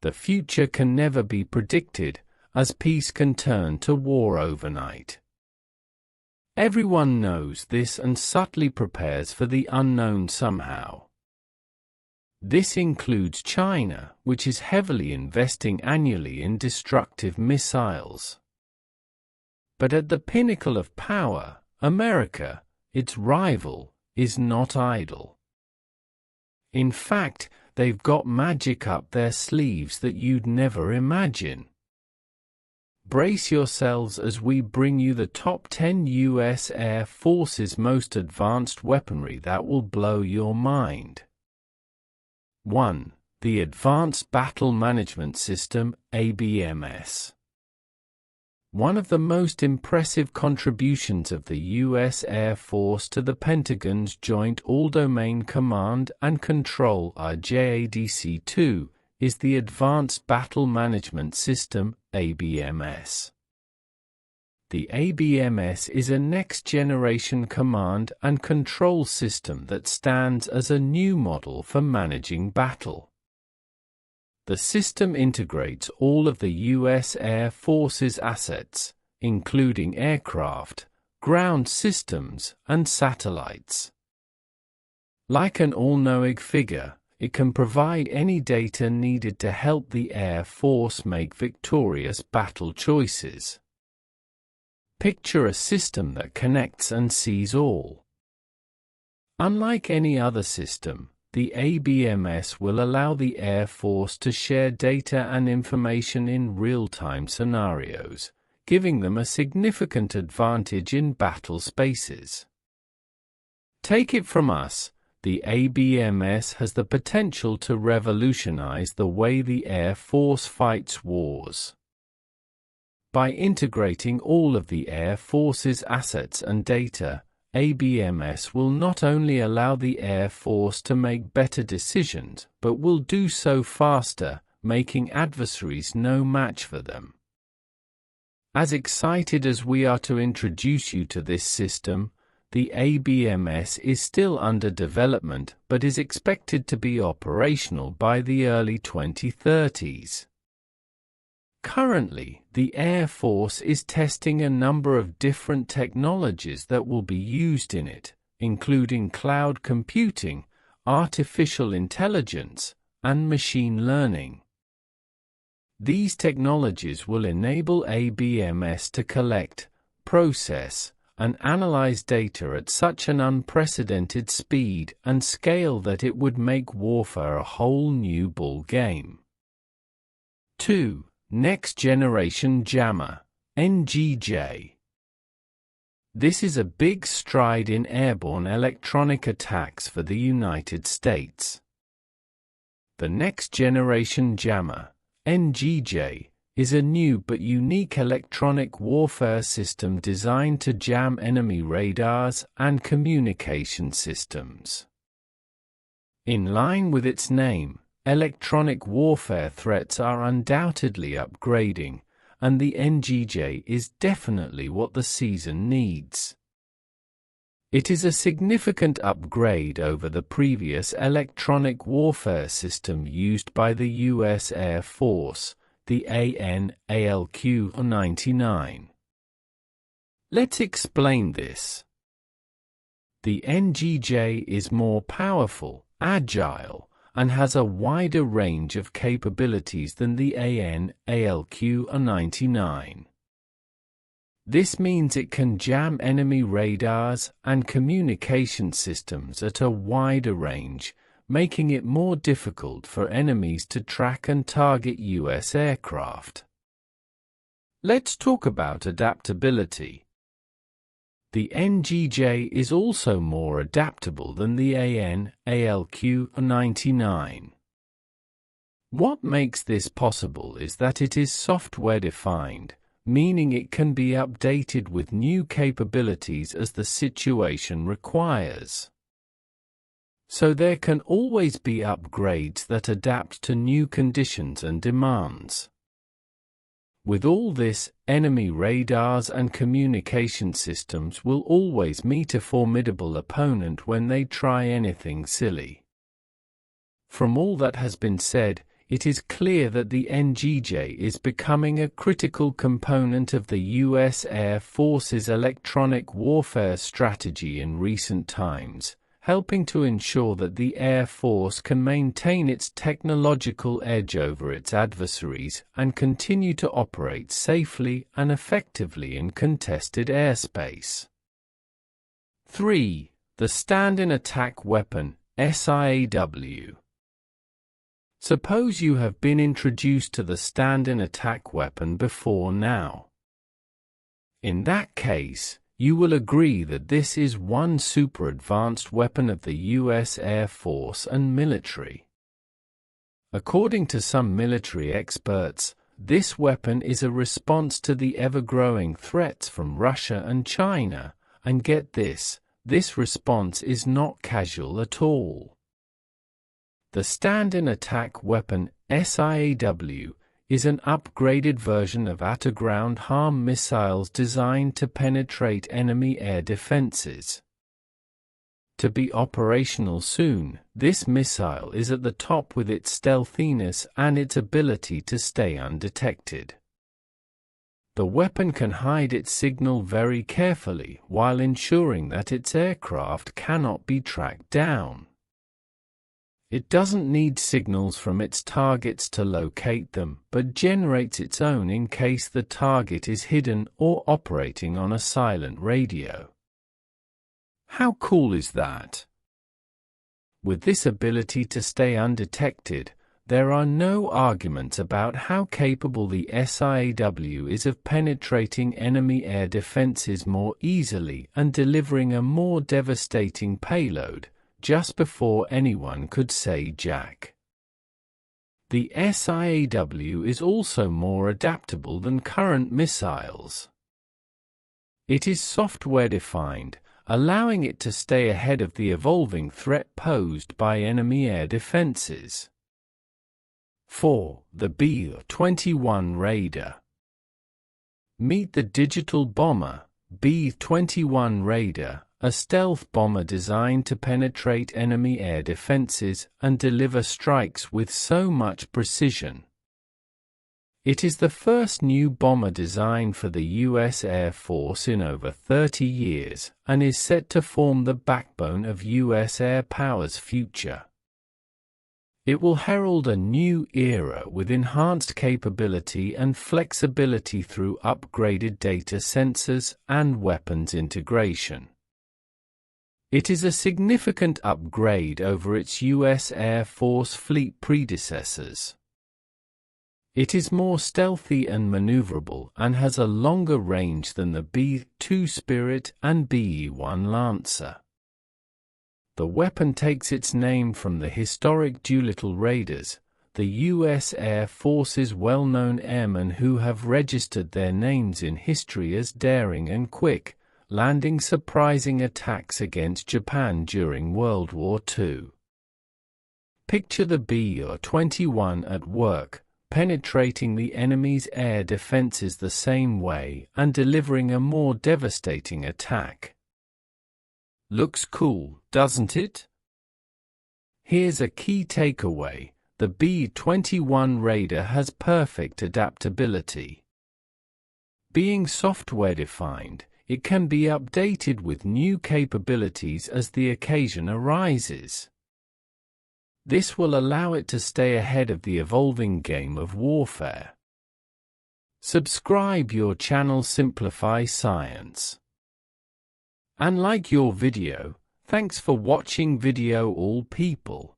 The future can never be predicted, as peace can turn to war overnight. Everyone knows this and subtly prepares for the unknown somehow. This includes China, which is heavily investing annually in destructive missiles. But at the pinnacle of power, America, its rival, is not idle. In fact, they've got magic up their sleeves that you'd never imagine. Brace yourselves as we bring you the top 10 U.S. Air Force's most advanced weaponry that will blow your mind. 1. The Advanced Battle Management System, ABMS. One of the most impressive contributions of the U.S. Air Force to the Pentagon's Joint All-Domain Command and Control JADC2 is the Advanced Battle Management System, ABMS. The ABMS is a next-generation command and control system that stands as a new model for managing battle. The system integrates all of the U.S. Air Force's assets, including aircraft, ground systems, and satellites. Like an all-knowing figure, it can provide any data needed to help the Air Force make victorious battle choices. Picture a system that connects and sees all. Unlike any other system, the ABMS will allow the Air Force to share data and information in real-time scenarios, giving them a significant advantage in battle spaces. Take it from us, the ABMS has the potential to revolutionize the way the Air Force fights wars. By integrating all of the Air Force's assets and data, ABMS will not only allow the Air Force to make better decisions, but will do so faster, making adversaries no match for them. As excited as we are to introduce you to this system, the ABMS is still under development but is expected to be operational by the early 2030s. Currently, the Air Force is testing a number of different technologies that will be used in it, including cloud computing, artificial intelligence, and machine learning. These technologies will enable ABMS to collect, process, and analyze data at such an unprecedented speed and scale that it would make warfare a whole new ballgame. 2. Next Generation Jammer, NGJ. This is a big stride in airborne electronic attacks for the United States. The Next Generation Jammer, NGJ, is a new but unique electronic warfare system designed to jam enemy radars and communication systems. In line with its name, electronic warfare threats are undoubtedly upgrading, and the NGJ is definitely what the season needs. It is a significant upgrade over the previous electronic warfare system used by the U.S. Air Force, the AN/ALQ-99. Let's explain this. The NGJ is more powerful, agile, and has a wider range of capabilities than the AN/ALQ-99. This means it can jam enemy radars and communication systems at a wider range, making it more difficult for enemies to track and target U.S. aircraft. Let's talk about adaptability. The NGJ is also more adaptable than the AN/ALQ-99. What makes this possible is that it is software-defined, meaning it can be updated with new capabilities as the situation requires. So there can always be upgrades that adapt to new conditions and demands. With all this, enemy radars and communication systems will always meet a formidable opponent when they try anything silly. From all that has been said, it is clear that the NGJ is becoming a critical component of the U.S. Air Force's electronic warfare strategy in recent times, helping to ensure that the Air Force can maintain its technological edge over its adversaries and continue to operate safely and effectively in contested airspace. 3. The Stand-in Attack Weapon, SIAW. Suppose you have been introduced to the stand-in attack weapon before now. In that case, you will agree that this is one super advanced weapon of the U.S. Air Force and military. According to some military experts, this weapon is a response to the ever-growing threats from Russia and China, and get this response is not casual at all. The stand-in attack weapon, SIAW, is an upgraded version of anti-ground harm missiles designed to penetrate enemy air defenses. To be operational soon, this missile is at the top with its stealthiness and its ability to stay undetected. The weapon can hide its signal very carefully while ensuring that its aircraft cannot be tracked down. It doesn't need signals from its targets to locate them, but generates its own in case the target is hidden or operating on a silent radio. How cool is that? With this ability to stay undetected, there are no arguments about how capable the SIAW is of penetrating enemy air defenses more easily and delivering a more devastating payload, just before anyone could say jack. The SIAW is also more adaptable than current missiles. It is software-defined, allowing it to stay ahead of the evolving threat posed by enemy air defenses. 4. The B-21 Raider. Meet the digital bomber, B-21 Raider, a stealth bomber designed to penetrate enemy air defenses and deliver strikes with so much precision. It is the first new bomber design for the U.S. Air Force in over 30 years and is set to form the backbone of U.S. air power's future. It will herald a new era with enhanced capability and flexibility through upgraded data sensors and weapons integration. It is a significant upgrade over its U.S. Air Force fleet predecessors. It is more stealthy and maneuverable and has a longer range than the B-2 Spirit and B-1 Lancer. The weapon takes its name from the historic Doolittle Raiders, the U.S. Air Force's well-known airmen who have registered their names in history as daring and quick, landing surprising attacks against Japan during World War II. Picture the B-21 at work, penetrating the enemy's air defenses the same way and delivering a more devastating attack. Looks cool, doesn't it? Here's a key takeaway: the B-21 Raider has perfect adaptability. Being software-defined, it can be updated with new capabilities as the occasion arises. This will allow it to stay ahead of the evolving game of warfare. Subscribe your channel Simplify Science. And like your video. Thanks for watching video all people.